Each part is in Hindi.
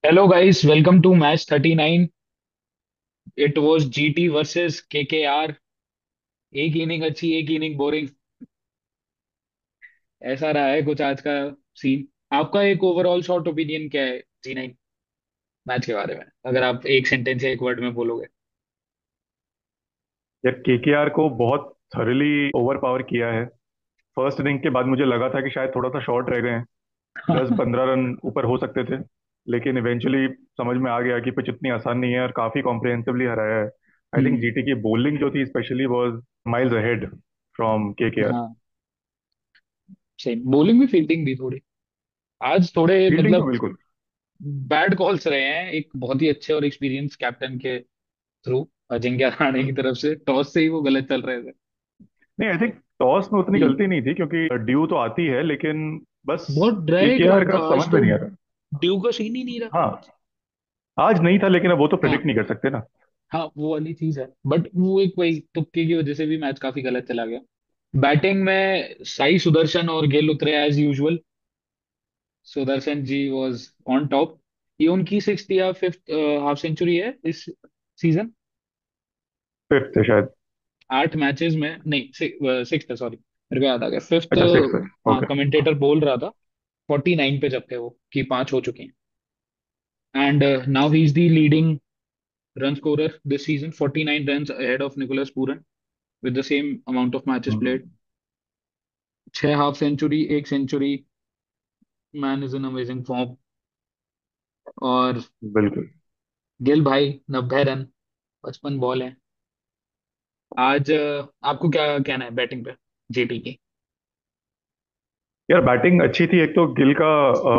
Hello guys, welcome to match 39। It was GT versus KKR. एक इनिंग अच्छी, एक इनिंग बोरिंग। ऐसा रहा है कुछ आज का सीन। आपका एक ओवरऑल शॉर्ट ओपिनियन क्या है जी नाइन मैच के बारे में, अगर आप एक सेंटेंस या एक वर्ड में बोलोगे? यार केकेआर को बहुत थॉरली ओवर पावर किया है। फर्स्ट इनिंग के बाद मुझे लगा था कि शायद थोड़ा सा शॉर्ट रह गए हैं। 10-15 रन ऊपर हो सकते थे। लेकिन इवेंचुअली समझ में आ गया कि पिच इतनी आसान नहीं है और काफी कॉम्प्रिहेंसिवली हराया है। I think hmm. जीटी की बॉलिंग जो थी specially was miles ahead from KKR. हाँ, सेम बॉलिंग भी, फील्डिंग भी थोड़ी आज थोड़े फील्डिंग तो मतलब बिल्कुल। बैड कॉल्स रहे हैं एक बहुत ही अच्छे और एक्सपीरियंस कैप्टन के थ्रू। अजिंक्य रहाणे की तरफ से टॉस से ही वो गलत चल रहे थे। नहीं, आई थिंक टॉस में उतनी हम्म। गलती नहीं थी क्योंकि ड्यू तो आती है, लेकिन बस बहुत ड्रैग रहा केकेआर का था समझ आज में तो। नहीं आ रहा। ड्यू का सीन ही नहीं रहा। हाँ, आज नहीं था लेकिन अब वो तो हाँ। प्रिडिक्ट नहीं कर सकते ना। हाँ, वो वाली चीज है, बट वो एक वही तुक्के की वजह से भी मैच काफी गलत चला गया। बैटिंग में साई सुदर्शन और गेल उतरे as usual. Sudarshan ji was on top. ये उनकी सिक्स्थ या फिफ्थ हाफ सेंचुरी है इस सीजन। फिफ्थ है शायद। 8 मैचेस में, नहीं सिक्स्थ है, सॉरी मेरे को याद आ गया फिफ्थ। अच्छा, सिक्स है। हाँ, ओके। कमेंटेटर बोल रहा था 49 पे जब थे वो कि 5 हो चुके हैं। And now he is the leading run scorer this season, 49 runs ahead of Nicholas Puran with the same amount of matches played. 6 half century, एक century. Man is in amazing form. और बिल्कुल। गिल भाई 90 रन, 55 बॉल है आज। आपको क्या कहना है बैटिंग पे जेटी की? यार बैटिंग अच्छी थी। एक तो गिल का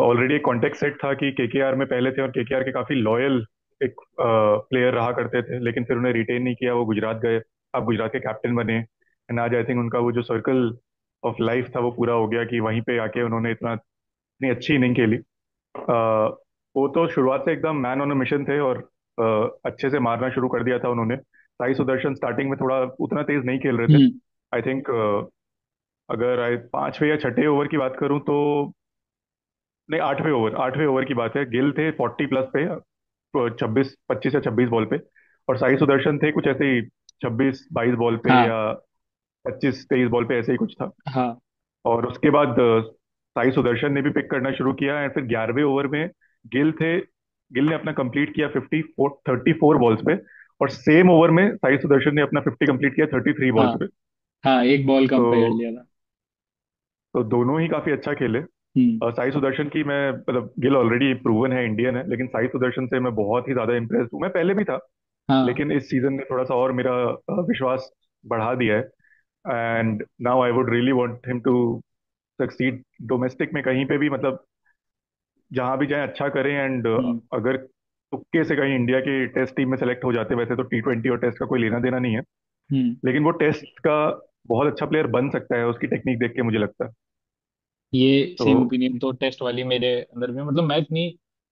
ऑलरेडी एक कॉन्टेक्ट सेट था कि केकेआर में पहले थे और केकेआर के काफी लॉयल एक प्लेयर रहा करते थे, लेकिन फिर उन्हें रिटेन नहीं किया, वो गुजरात गए। अब गुजरात के कैप्टन बने एंड आज आई थिंक उनका वो जो सर्कल ऑफ लाइफ था वो पूरा हो गया कि वहीं पे आके उन्होंने इतनी अच्छी इनिंग खेली। वो तो शुरुआत से एकदम मैन ऑन अ मिशन थे और अच्छे से मारना शुरू कर दिया था उन्होंने। साई सुदर्शन स्टार्टिंग में थोड़ा उतना तेज नहीं खेल रहे थे। हम्म। आई थिंक अगर पांचवें या छठे ओवर की बात करूं तो, नहीं, आठवें ओवर की बात है। गिल थे 40 प्लस पे, 25 या 26 बॉल पे। और साई सुदर्शन थे कुछ ऐसे ही 26-22 बॉल पे हाँ। या 25-23 बॉल पे, ऐसे ही कुछ था। हाँ। और उसके बाद साई सुदर्शन ने भी पिक करना शुरू किया एंड फिर 11वें ओवर में गिल थे। गिल ने अपना कंप्लीट किया 34 बॉल्स पे। और सेम ओवर में साई सुदर्शन ने अपना 50 कंप्लीट किया 33 बॉल्स हाँ। पे। हाँ, एक बॉल तो कम पे कर लिया था। तो दोनों ही काफी अच्छा खेले। हम्म। साई सुदर्शन की मैं मतलब, गिल ऑलरेडी प्रूवन है, इंडियन है, लेकिन साई सुदर्शन से मैं बहुत ही ज्यादा इम्प्रेस हूँ। मैं पहले भी था, हाँ। लेकिन इस सीजन ने थोड़ा सा और मेरा विश्वास बढ़ा दिया है। And now I would really want him to succeed domestic में कहीं पे भी, मतलब जहां भी जाए अच्छा करें। एंड हम्म। अगर तुक्के से कहीं इंडिया की टेस्ट टीम में सेलेक्ट हो जाते, वैसे तो T20 और टेस्ट का कोई लेना देना नहीं है, हम्म। लेकिन वो टेस्ट का बहुत अच्छा प्लेयर बन सकता है उसकी टेक्निक देख के, मुझे लगता है। ये तो सेम ओपिनियन तो टेस्ट वाली मेरे अंदर भी, मतलब मैं इतनी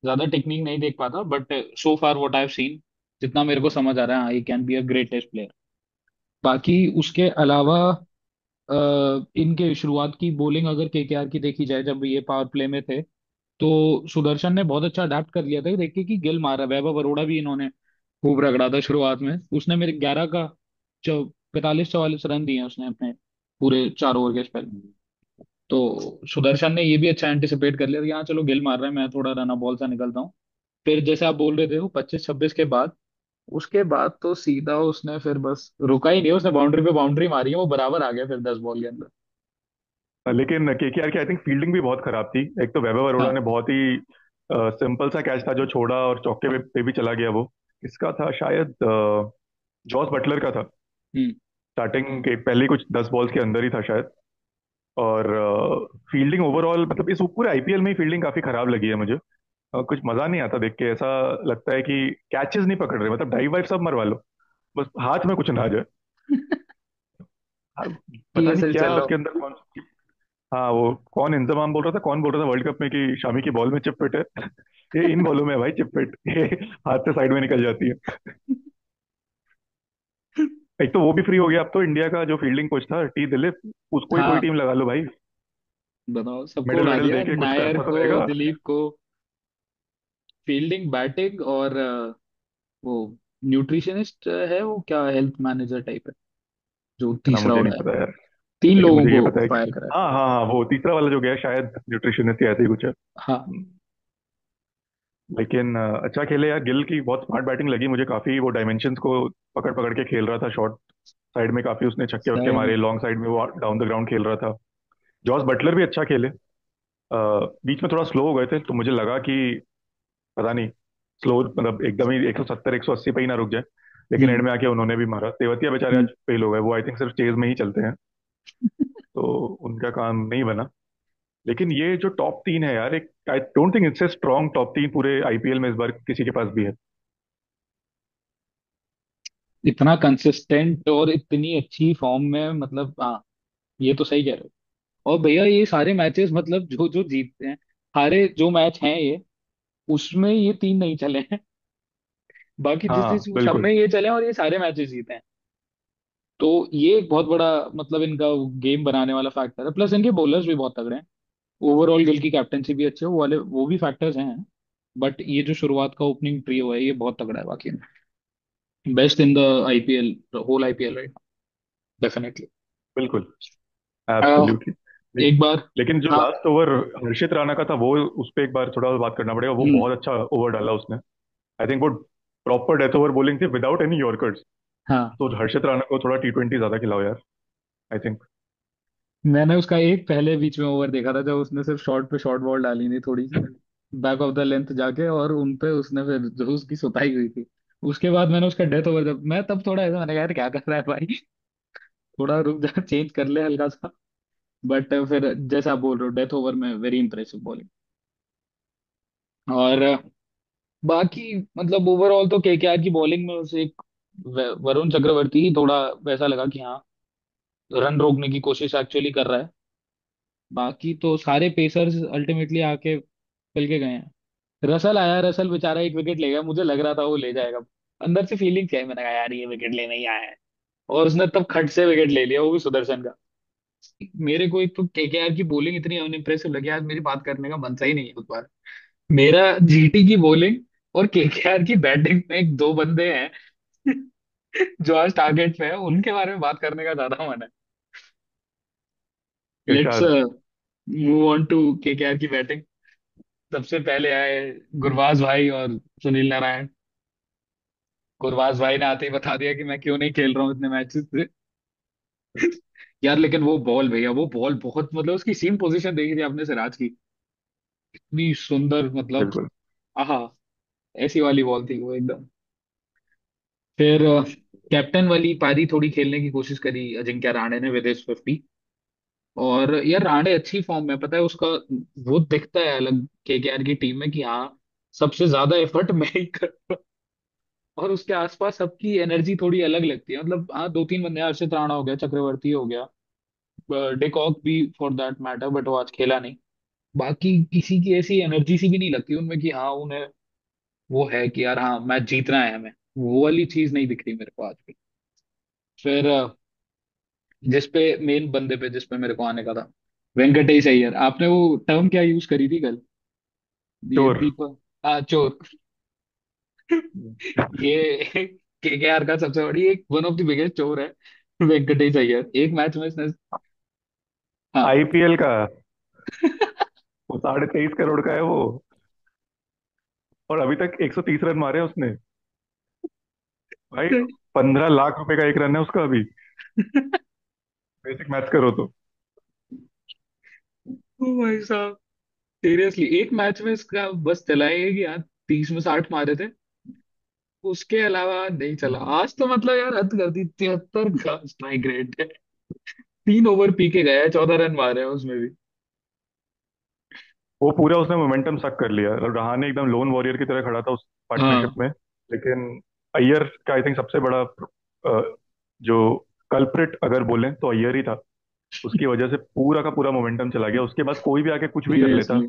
ज्यादा टेक्निक नहीं देख पाता, but so far what I have seen, जितना मेरे को समझ आ रहा है, हाँ, he can be a great test player. बाकी उसके अलावा इनके शुरुआत की बॉलिंग अगर केकेआर की देखी जाए, जब ये पावर प्ले में थे तो सुदर्शन ने बहुत अच्छा अडेप्ट कर लिया था। देख के कि गिल मार रहा है, वैभव अरोड़ा भी इन्होंने खूब रगड़ा था शुरुआत में। उसने मेरे 11 का 45-44 रन दिए उसने अपने पूरे 4 ओवर के स्पेल। तो सुदर्शन ने ये भी अच्छा एंटिसिपेट कर लिया कि हाँ चलो गिल मार रहा है, मैं थोड़ा रन बॉल सा निकलता हूँ। फिर जैसे आप बोल रहे थे वो 25-26 के बाद, उसके बाद तो सीधा उसने फिर बस रुका ही नहीं, उसने बाउंड्री पे बाउंड्री मारी है, वो बराबर आ गया फिर 10 बॉल के अंदर। लेकिन केकेआर की आई थिंक फील्डिंग भी बहुत खराब थी। एक तो वैभव अरोड़ा हाँ। ने बहुत ही सिंपल सा कैच था जो छोड़ा और चौके पे भी चला गया। वो किसका था शायद, जॉस बटलर का था। हम्म। स्टार्टिंग के पहले कुछ 10 बॉल्स के अंदर ही था शायद। और फील्डिंग ओवरऑल, मतलब इस पूरे आईपीएल में ही फील्डिंग काफी खराब लगी है मुझे। कुछ मजा नहीं आता देख के। ऐसा लगता है कि कैचेस नहीं पकड़ रहे, मतलब ड्राइव वाइव सब मरवा लो, बस हाथ में कुछ ना आ जाए। हाँ, पता नहीं पीएसएल क्या चल रहा उसके हो। अंदर कौन। हाँ, वो कौन इंजमाम बोल रहा था, कौन बोल रहा था वर्ल्ड कप में कि शामी की बॉल में चिप फिट है। ये इन बॉलों में है भाई चिप फिट, ये हाथ से साइड में निकल जाती है। एक तो वो भी फ्री हो गया अब तो, इंडिया का जो फील्डिंग कोच था T. दिलीप, उसको ही कोई हाँ, टीम लगा लो भाई। बताओ, सबको मेडल उड़ा वेडल दिया, दे के कुछ नायर करना तो को, रहेगा। दिलीप को। फील्डिंग, बैटिंग और वो न्यूट्रिशनिस्ट है, वो क्या हेल्थ मैनेजर टाइप है जो ना तीसरा मुझे नहीं उड़ा है। पता यार। तीन लेकिन लोगों मुझे ये को पता है कि फायर करा है। हाँ हाँ हाँ, वो तीसरा वाला जो गया है, शायद न्यूट्रिशनिस्ट या ऐसे ही कुछ है। हाँ। लेकिन अच्छा खेले यार, गिल की बहुत स्मार्ट बैटिंग लगी मुझे काफी। वो डायमेंशंस को पकड़ पकड़ के खेल रहा था, शॉर्ट साइड में काफी उसने छक्के वक्के सही में। मारे, लॉन्ग साइड में वो डाउन द ग्राउंड खेल रहा था। जॉस बटलर भी अच्छा खेले। बीच में थोड़ा स्लो हो गए थे तो मुझे लगा कि पता नहीं, स्लो मतलब एकदम ही 170 180 पे ही ना रुक जाए। लेकिन एंड हम्म। में आके उन्होंने भी मारा। तेवतिया बेचारे आज हम्म। फेल हो गए, वो आई थिंक सिर्फ चेज में ही चलते हैं, तो उनका काम नहीं बना। लेकिन ये जो टॉप तीन है यार, एक I don't think it's a strong top तीन पूरे आईपीएल में इस बार किसी के पास भी है। इतना कंसिस्टेंट और इतनी अच्छी फॉर्म में, मतलब हाँ, ये तो सही कह रहे हो। और भैया ये सारे मैचेस, मतलब जो जो जीतते हैं, सारे जो मैच हैं ये, उसमें ये तीन नहीं चले हैं। बाकी जिस हाँ जिस सब बिल्कुल। में ये चले हैं और ये सारे मैचेस जीते हैं। तो ये एक बहुत बड़ा, मतलब इनका गेम बनाने वाला फैक्टर है। प्लस इनके बॉलर्स भी बहुत तगड़े हैं। ओवरऑल गिल की कैप्टनसी भी अच्छी है, वो वाले वो भी फैक्टर्स हैं। बट ये जो शुरुआत का ओपनिंग ट्रियो है, ये बहुत तगड़ा है बाकी में। Best in the IPL, whole IPL, right? Definitely. बिल्कुल। एब्सोल्युटली। एक बार। लेकिन जो हाँ। लास्ट ओवर हर्षित राणा का था, वो उस पर एक बार थोड़ा बात करना पड़ेगा। वो हम्म। बहुत अच्छा ओवर डाला उसने। आई थिंक वो प्रॉपर डेथ ओवर बॉलिंग थी विदाउट एनी यॉर्कर्स। हाँ। तो हर्षित राणा को थोड़ा टी20 ज्यादा खिलाओ यार, आई थिंक। मैंने उसका एक पहले बीच में ओवर देखा था, जब उसने सिर्फ शॉर्ट पे शॉर्ट बॉल डाली थी थोड़ी सी, बैक ऑफ द लेंथ जाके, और उन पे उसने फिर जो उसकी सुताई हुई थी। उसके बाद मैंने उसका डेथ ओवर, जब मैं तब थोड़ा ऐसा, मैंने कहा यार क्या कर रहा है भाई, थोड़ा रुक जा, चेंज कर ले हल्का सा। बट फिर जैसा आप बोल रहे हो, डेथ ओवर में वेरी इंप्रेसिव बॉलिंग। और बाकी मतलब ओवरऑल तो केकेआर की बॉलिंग में उसे एक वरुण चक्रवर्ती ही थोड़ा वैसा लगा कि हाँ, रन रोकने की कोशिश एक्चुअली कर रहा है। बाकी तो सारे पेसर्स अल्टीमेटली आके मिल के गए हैं। रसल आया, रसल बेचारा एक विकेट ले गया, मुझे लग रहा था वो ले जाएगा। अंदर से फीलिंग क्या है, मैंने कहा यार ये विकेट लेने ही आया है। और उसने तब खट से विकेट ले लिया, वो भी सुदर्शन का। मेरे को एक तो केकेआर की बॉलिंग इतनी अनइम्प्रेसिव लगी, आज मेरी बात करने का मन सही नहीं है उस बार। मेरा जीटी की बॉलिंग और केकेआर की बैटिंग में एक दो बंदे हैं जो आज टारगेट पे है, उनके बारे में बात करने का ज्यादा मन है। Let's Irshad. Move on to KKR की बैटिंग। सबसे पहले आए गुरबाज भाई और सुनील नारायण। गुरबाज भाई ने आते ही बता दिया कि मैं क्यों नहीं खेल रहा हूँ इतने मैचेस से। यार लेकिन वो बॉल भैया, वो बॉल बहुत, मतलब उसकी सीम पोजीशन देखी थी आपने सिराज की, इतनी सुंदर, मतलब बिल्कुल। आहा, ऐसी वाली बॉल थी वो एकदम। फिर कैप्टन वाली पारी थोड़ी खेलने की कोशिश करी अजिंक्य रहाणे ने विद हिज 50। और यार रहाणे अच्छी फॉर्म में, पता है उसका, वो दिखता है अलग केकेआर की टीम में कि हाँ, सबसे ज्यादा एफर्ट मैं ही कर रहा हूं। और उसके आसपास सबकी एनर्जी थोड़ी अलग लगती है, मतलब हाँ, दो तीन बंदे, हर्षित राणा हो गया, चक्रवर्ती हो गया, डिकॉक भी फॉर दैट मैटर, बट वो आज खेला नहीं। बाकी किसी की ऐसी एनर्जी सी भी नहीं लगती उनमें कि हाँ उन्हें वो है कि यार हाँ मैच जीतना है हमें, वो वाली चीज नहीं दिख रही मेरे को आज भी। फिर जिसपे मेन बंदे पे जिसपे मेरे को आने का था, वेंकटेश अय्यर। आपने वो टर्म क्या यूज करी थी कल, ये श्योर। दीपक, हाँ चोर। ये केकेआर का सबसे बड़ी एक वन ऑफ द बिगेस्ट चोर है वेंकटेश अय्यर। एक मैच में इसने, हाँ। आईपीएल का वो 23.5 करोड़ का है वो। और अभी तक 130 रन मारे हैं उसने भाई। 15 लाख रुपए का एक रन है उसका अभी, बेसिक मैच करो तो। ओ भाई साहब, सीरियसली एक मैच में इसका बस चला है कि यार 30 में 60 मारे थे, उसके अलावा नहीं चला आज तो। मतलब यार हद कर दी, 73 का स्ट्राइक रेट है, 3 ओवर पी के गया है, 14 रन मारे हैं उसमें भी। वो पूरा उसने मोमेंटम सक कर लिया। रहाणे एकदम लोन वॉरियर की तरह खड़ा था उस पार्टनरशिप हाँ। में। लेकिन अय्यर का आई थिंक सबसे बड़ा जो कल्प्रिट अगर बोलें तो अय्यर ही था। उसकी वजह से पूरा का पूरा मोमेंटम चला गया। उसके बाद कोई भी आके कुछ भी कर लेता, सीरियसली,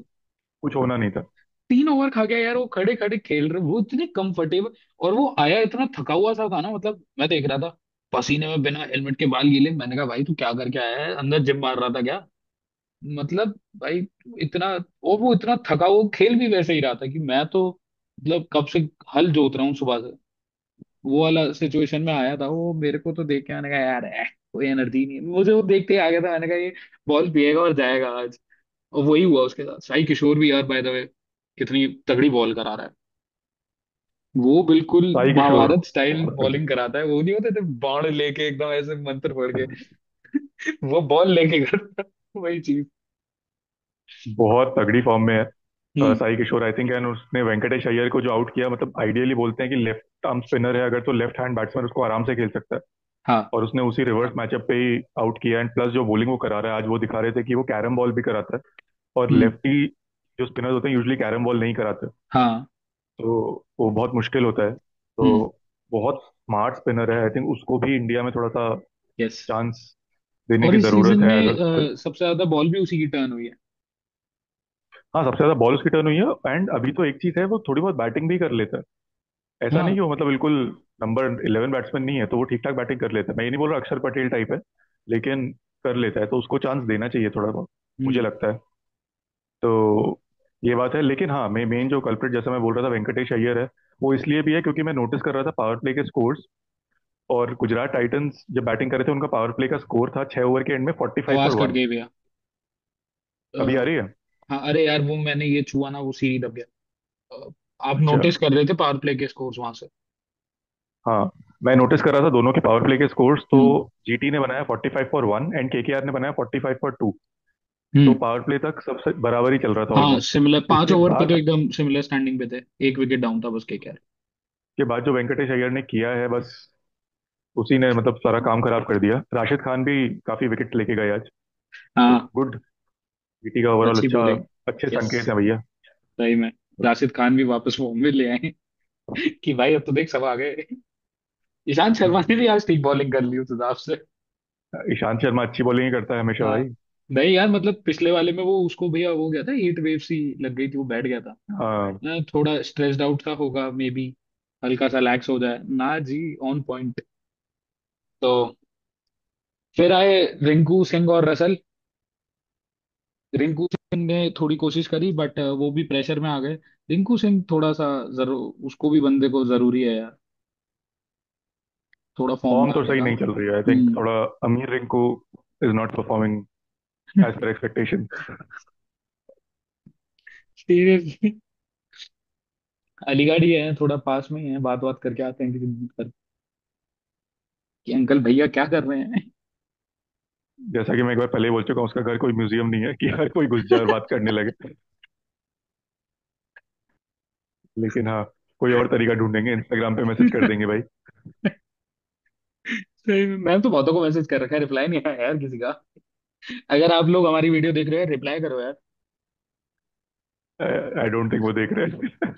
कुछ होना नहीं था। 3 ओवर खा गया यार, वो खड़े खड़े खेल रहे, वो इतने कंफर्टेबल। और वो आया इतना थका हुआ सा था ना, मतलब मैं देख रहा था पसीने में, बिना हेलमेट के बाल गीले, मैंने कहा भाई तू क्या करके आया है, अंदर जिम मार रहा था क्या? मतलब भाई इतना, और वो इतना थका, वो खेल भी वैसे ही रहा था कि मैं तो मतलब कब से हल जोत रहा हूँ सुबह से, वो वाला सिचुएशन में आया था वो। मेरे को तो देख के मैंने कहा यार कोई एनर्जी नहीं है, मुझे वो देखते ही आ गया था। मैंने कहा ये बॉल पिएगा और जाएगा आज। और वही हुआ उसके साथ। साई किशोर भी यार बाय द वे कितनी तगड़ी बॉल करा रहा है। वो बिल्कुल साई किशोर महाभारत स्टाइल बहुत तगड़ी। बॉलिंग कराता है। वो नहीं होते थे बाण लेके एकदम ऐसे मंत्र पढ़ के, वो बॉल लेके करता है, वही चीज। बहुत तगड़ी फॉर्म में है हम्म। साई किशोर आई थिंक। एंड उसने वेंकटेश अय्यर को जो आउट किया, मतलब आइडियली बोलते हैं कि लेफ्ट आर्म स्पिनर है अगर, तो लेफ्ट हैंड बैट्समैन उसको आराम से खेल सकता है। हाँ। और उसने उसी रिवर्स मैचअप पे ही आउट किया। एंड प्लस जो बॉलिंग वो करा रहा है, आज वो दिखा रहे थे कि वो कैरम बॉल भी कराता है। और हम्म। लेफ्टी जो स्पिनर्स होते हैं यूजली कैरम बॉल नहीं कराते, हाँ। तो वो बहुत मुश्किल होता है। तो हम्म। बहुत स्मार्ट स्पिनर है, आई थिंक उसको भी इंडिया में थोड़ा सा यस। चांस देने और की इस जरूरत सीजन है में अगर। सबसे ज्यादा बॉल भी उसी की टर्न हुई है। हाँ, सबसे ज्यादा बॉल उसकी टर्न हुई है। एंड अभी तो एक चीज है, वो थोड़ी बहुत बैटिंग भी कर लेता है। ऐसा नहीं हाँ। कि वो मतलब बिल्कुल नंबर 11 बैट्समैन नहीं है, तो वो ठीक ठाक बैटिंग कर लेता है। मैं ये नहीं बोल रहा अक्षर पटेल टाइप है, लेकिन कर लेता है, तो उसको चांस देना चाहिए थोड़ा बहुत, मुझे हम्म। लगता है। तो ये बात है। लेकिन हाँ, मैं मेन जो कल्प्रिट जैसा मैं बोल रहा था वेंकटेश अय्यर है। वो इसलिए भी है क्योंकि मैं नोटिस कर रहा था पावर प्ले के स्कोर्स। और गुजरात टाइटंस जब बैटिंग कर रहे थे, उनका पावर प्ले का स्कोर था 6 ओवर के एंड में 45 फॉर आवाज कट 1। गई भैया। अभी आ अ, रही है? हाँ अरे यार वो मैंने ये छुआ ना वो सीढ़ी दब गया। आप अच्छा। नोटिस कर रहे थे पावर प्ले के स्कोर्स वहां से? हाँ, मैं नोटिस कर रहा था दोनों के पावर प्ले के स्कोर्स। तो हम्म। जीटी ने बनाया 45 फॉर 1 एंड केकेआर ने बनाया 45 फॉर 2। तो हम्म। पावर प्ले तक सबसे बराबर ही चल रहा था हाँ ऑलमोस्ट। सिमिलर, 5 ओवर पे तो बाद एकदम सिमिलर स्टैंडिंग पे थे। एक विकेट डाउन था बस के क्या। के बाद जो वेंकटेश अय्यर ने किया है, बस उसी ने मतलब सारा काम खराब कर दिया। राशिद खान भी काफी विकेट लेके गए आज। तो हाँ। गुड। जीटी का ओवरऑल अच्छी अच्छा, बॉलिंग। अच्छे यस। संकेत है भैया। सही में। राशिद खान भी वापस फॉर्म में ले आए कि भाई अब तो देख सब आ गए। ईशांत शर्मा ने भी आज ठीक बॉलिंग कर ली उस हिसाब से। ईशांत शर्मा अच्छी बॉलिंग ही करता है हमेशा हाँ। भाई। नहीं यार मतलब पिछले वाले में वो उसको भैया हो गया था, हीट वेव सी लग गई थी, वो बैठ गया था हाँ ना, थोड़ा स्ट्रेस्ड आउट सा होगा मे बी, हल्का सा लैक्स हो जाए ना जी। On point. तो फिर आए रिंकू सिंह और रसल। रिंकू सिंह ने थोड़ी कोशिश करी बट वो भी प्रेशर में आ गए। रिंकू सिंह थोड़ा सा जरूर, उसको भी बंदे को जरूरी है यार, थोड़ा फॉर्म में फॉर्म आ तो सही जाएगा। नहीं चल रही है आई थिंक। हम्म। थोड़ा अमीर Rinku is not performing as per expectation. Seriously. Aligarh ही है, थोड़ा पास में ही है, बात बात करके आते हैं किसी दिन पर कि अंकल भैया क्या कर रहे हैं। जैसा कि मैं एक बार पहले ही बोल चुका हूँ, उसका घर कोई म्यूजियम नहीं है कि हर कोई घुस जाए और बात करने लगे। लेकिन हाँ, कोई और तरीका ढूंढेंगे, इंस्टाग्राम पे मैसेज कर देंगे भाई। सही में, मैंने तो बहुतों को मैसेज कर रखा है, रिप्लाई नहीं आया यार किसी का। अगर आप लोग हमारी वीडियो देख रहे हो रिप्लाई करो यार। आई डोंट थिंक वो देख रहे हैं।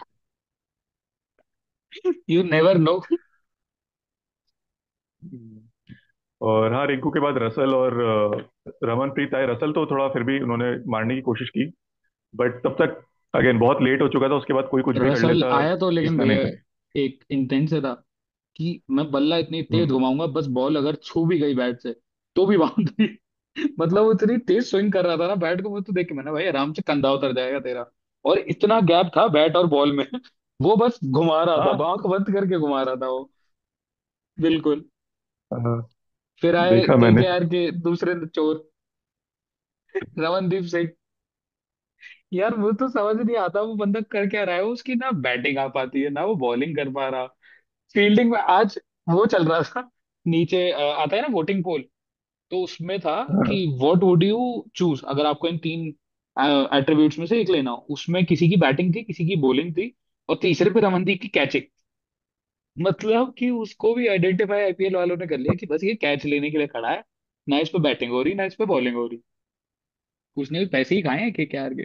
You never know. और हाँ, रिंकू के बाद रसल और रमनप्रीत आए। रसल तो थोड़ा फिर भी उन्होंने मारने की कोशिश की, बट तब तक अगेन बहुत लेट हो चुका था। उसके बाद कोई कुछ भी कर रसल लेता, आया तो लेकिन जीतना नहीं भैया था। एक इंटेंस से था कि मैं बल्ला इतनी तेज हम्म। घुमाऊंगा बस बॉल अगर छू भी गई बैट से तो भी बाउंड्री। मतलब वो इतनी तेज स्विंग कर रहा था ना बैट को, मुझे तो देख के मैंने भाई आराम से कंधा उतर जाएगा तेरा। और इतना गैप था बैट और बॉल में वो बस घुमा रहा था, हाँ आंख बंद करके घुमा रहा था वो। बिल्कुल। हाँ, फिर आए देखा मैंने। केकेआर के दूसरे चोर रमनदीप सिंह। यार वो तो समझ नहीं आता वो बंदा कर क्या रहा है, उसकी ना बैटिंग आ पाती है ना वो बॉलिंग कर पा रहा। फील्डिंग में आज वो चल रहा था नीचे आता है ना वोटिंग पोल, तो उसमें था कि हाँ व्हाट वुड यू चूज अगर आपको इन तीन एट्रीब्यूट्स में से एक लेना हो। उसमें किसी की बैटिंग थी, किसी की बॉलिंग थी, और तीसरे पे रमनदीप की कैचिंग। मतलब कि उसको भी आइडेंटिफाई आईपीएल वालों ने कर लिया कि बस ये कैच लेने के लिए खड़ा है, ना इस पे बैटिंग हो रही ना इस पे बॉलिंग हो रही। उसने भी पैसे ही खाए हैं के क्या के,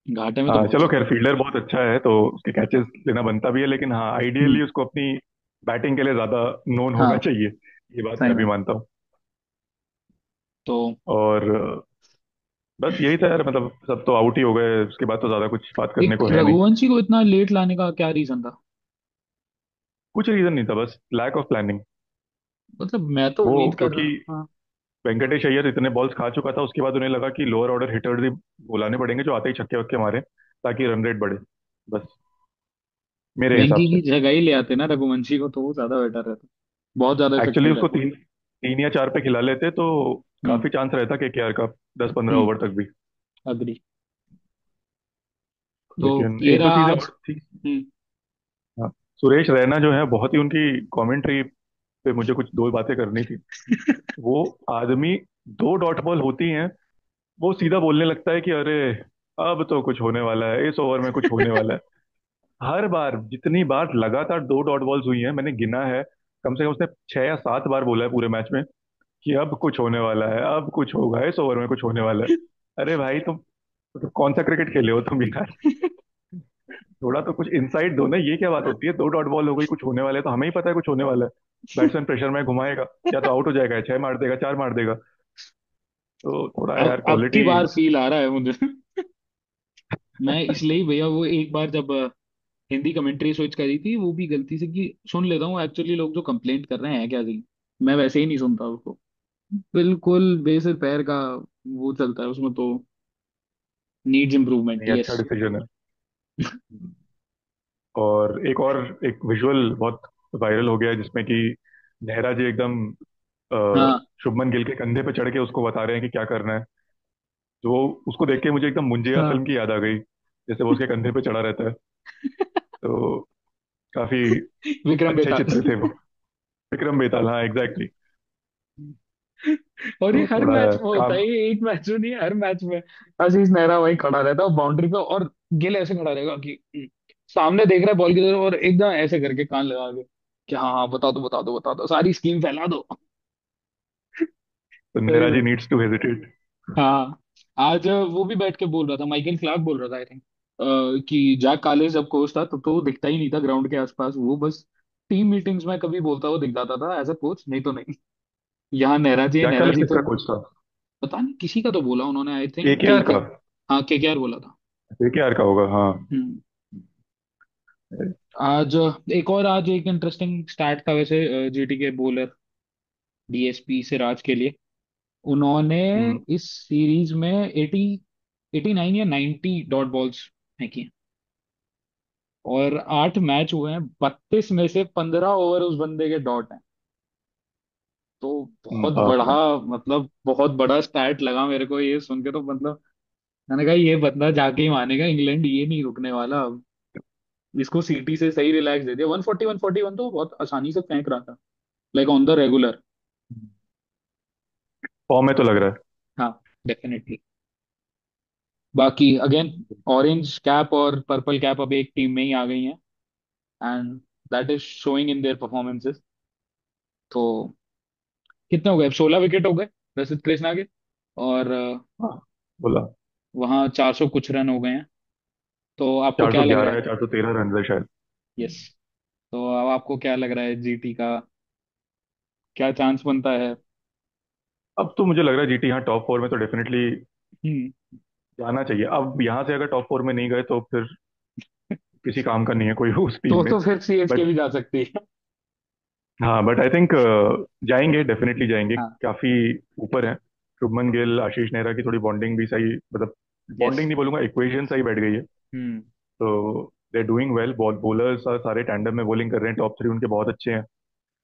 घाटे में तो हाँ, बहुत चलो चल खैर रहा है। फील्डर बहुत अच्छा है तो उसके कैचेस लेना बनता भी है। लेकिन हाँ, हम्म। आइडियली उसको अपनी बैटिंग के लिए ज्यादा नोन होना हाँ। चाहिए। ये बात सही मैं भी में। मानता हूँ। तो और बस यही था यार, मतलब सब तो आउट ही हो गए, उसके बाद तो ज्यादा कुछ बात करने एक को है नहीं। रघुवंशी को इतना लेट लाने का क्या रीजन था? कुछ रीजन नहीं था, बस लैक ऑफ प्लानिंग। मतलब मैं तो वो उम्मीद कर क्योंकि रहा। हाँ। वेंकटेश अय्यर इतने बॉल्स खा चुका था, उसके बाद उन्हें लगा कि लोअर ऑर्डर हिटर्स ही बुलाने पड़ेंगे जो आते ही छक्के वक्के मारे, ताकि रन रेट बढ़े। बस। मेरे हिसाब वेंकी से। की जगह ही ले आते ना रघुवंशी को, तो वो ज्यादा बेटर रहता, बहुत ज्यादा एक्चुअली इफेक्टिव उसको रहता। तीन तीन या चार पे खिला लेते तो हम्म। काफी चांस रहता केकेआर का 10-15 हम्म। ओवर तक भी। अग्री। तो लेकिन ये एक दो रहा चीजें आज। और थी। हम्म। हाँ, सुरेश रैना जो है बहुत ही उनकी कमेंट्री पे मुझे कुछ दो बातें करनी थी। वो आदमी, दो डॉट बॉल होती हैं, वो सीधा बोलने लगता है कि अरे अब तो कुछ होने वाला है, इस ओवर में कुछ होने वाला है। हर बार, जितनी बार लगातार दो डॉट बॉल्स हुई हैं, मैंने गिना है, कम से कम उसने 6 या 7 बार बोला है पूरे मैच में कि अब कुछ होने वाला है, अब कुछ होगा, इस ओवर में कुछ होने वाला है। अरे भाई तुम कौन सा क्रिकेट खेले हो तुम यार? थोड़ा तो कुछ इंसाइट दो ना, ये क्या बात होती है? दो डॉट बॉल हो गई, कुछ होने वाला है, तो हमें ही पता है कुछ होने वाला है। बैट्समैन प्रेशर में घुमाएगा, या तो आउट हो जाएगा, या 6 मार देगा, 4 मार देगा। तो थोड़ा यार अब की क्वालिटी। बार फील आ रहा है मुझे। मैं इसलिए ही भैया, वो एक बार जब हिंदी कमेंट्री स्विच करी थी, वो भी गलती से कि सुन लेता हूँ एक्चुअली लोग जो कंप्लेंट कर रहे हैं क्या जी, मैं वैसे ही नहीं सुनता उसको, बिल्कुल बेसिर पैर का वो चलता है उसमें तो, नीड्स इम्प्रूवमेंट, नहीं, यस। अच्छा डिसीजन है। और एक विजुअल बहुत वायरल हो गया है जिसमें कि नेहरा जी एकदम हाँ। शुभमन गिल के कंधे पे चढ़ के उसको बता रहे हैं कि क्या करना है। तो वो, उसको देख के मुझे एकदम मुंजिया हाँ। फिल्म की याद आ गई, जैसे वो उसके कंधे पे चढ़ा रहता है। तो काफी विक्रम अच्छे बेताल। चित्र थे वो। विक्रम बेताल, हाँ एग्जैक्टली। और ये तो हर थोड़ा मैच में होता काम। है, ये एक मैच में नहीं है, हर मैच में आशीष नेहरा वही खड़ा रहता है बाउंड्री पे, और गिल ऐसे खड़ा रहेगा कि सामने देख रहा है बॉल की तरफ, और एकदम ऐसे करके कान लगा के कि हाँ हाँ बता दो बता दो बता दो, सारी स्कीम फैला दो। तो सही नेहरा जी में। Needs to hesitate. हाँ। आज वो भी बैठ के बोल रहा था, माइकल क्लार्क बोल रहा था आई थिंक, कि जैक कालिस जब कोच था तब तो वो दिखता ही नहीं था ग्राउंड के आसपास, वो बस टीम मीटिंग्स में कभी बोलता हुआ दिख जाता था एज अ कोच, नहीं तो नहीं। यहाँ नेहरा जी है, जैक नेहरा कालिस जी तो किसका कोच था? पता नहीं किसी का तो बोला उन्होंने, आई थिंक के केकेआर के। का। हाँ केकेआर बोला था। केकेआर का होगा, हाँ। हम्म। आज एक और, आज एक इंटरेस्टिंग स्टार्ट था वैसे जीटी के बॉलर डीएसपी सिराज के लिए, उन्होंने हम्म। इस सीरीज में 89 या 90 डॉट बॉल्स फेंकी हैं। और 8 मैच हुए हैं, 32 में से 15 ओवर उस बंदे के डॉट हैं। तो बहुत बाप बड़ा, रे। मतलब बहुत बड़ा स्टैट लगा मेरे को ये सुन के, तो मतलब मैंने कहा ये बंदा जाके ही मानेगा, इंग्लैंड ये नहीं रुकने वाला अब। इसको सीटी से सही रिलैक्स दे दिया, 140 141 तो बहुत आसानी से फेंक रहा था, like on the regular. Form में तो लग रहा है। हाँ डेफिनेटली। बाकी अगेन, ऑरेंज कैप और पर्पल कैप अब एक टीम में ही आ गई हैं, and that is showing in their performances. तो कितने हो गए अब, 16 विकेट हो गए रसित कृष्णा के, और हाँ, बोला। वहाँ 400 कुछ रन हो गए हैं। तो आपको चार क्या सौ लग रहा ग्यारह है? या 413 रन है शायद। यस। तो अब आपको क्या लग रहा है जीटी का, क्या चांस बनता है? अब तो मुझे लग रहा है जीटी यहाँ टॉप 4 में तो डेफिनेटली हम्म। जाना चाहिए। अब यहाँ से अगर टॉप 4 में नहीं गए तो फिर किसी काम का नहीं है कोई उस टीम में। तो फिर सीएसके बट भी जा सकती है। हाँ, बट आई थिंक जाएंगे, डेफिनेटली जाएंगे, हाँ। काफी ऊपर है। शुभमन गिल, आशीष नेहरा की थोड़ी बॉन्डिंग भी सही, मतलब यस। बॉन्डिंग नहीं बोलूंगा, इक्वेशन सही बैठ गई है। हम्म। तो दे डूइंग वेल, बहुत बॉलर्स सारे टैंडम में बॉलिंग कर रहे हैं, टॉप 3 उनके बहुत अच्छे हैं।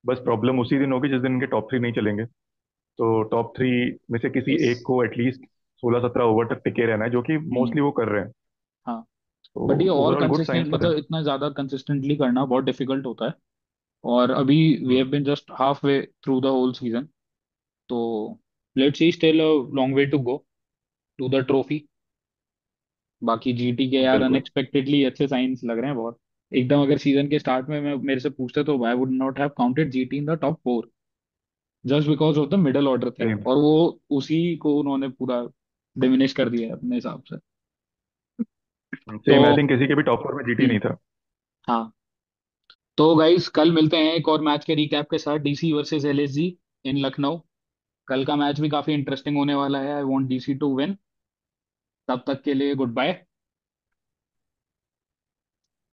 बस प्रॉब्लम उसी दिन होगी जिस दिन इनके टॉप 3 नहीं चलेंगे। तो टॉप 3 में से किसी यस। एक को एटलीस्ट 16-17 ओवर तक टिके रहना है, जो कि हम्म। मोस्टली वो कर रहे हैं। हाँ। तो बट ये और ओवरऑल गुड साइंस कंसिस्टेंट, तो है। मतलब इतना ज्यादा कंसिस्टेंटली करना बहुत डिफिकल्ट होता है, और अभी we hmm, have been just halfway through the whole season. तो let's see, still a long way to go to the trophy. बाकी जीटी के यार बिल्कुल। अनएक्सपेक्टेडली अच्छे साइंस लग रहे हैं बहुत, एकदम। अगर सीजन के स्टार्ट में मैं मेरे से पूछते तो I would not have counted GT in the top 4, just because of the middle order thing, same. और वो उसी को उन्होंने पूरा डिमिनिश कर दिया है अपने हिसाब से। तो सेम, आई थिंक किसी के भी टॉप 4 में जीटी नहीं हम्म। था। हाँ। तो गाइस कल मिलते हैं एक और मैच के रिकैप के साथ, DC versus LSG in Lucknow. कल का मैच भी काफी इंटरेस्टिंग होने वाला है, I want DC to win. तब तक के लिए गुड बाय।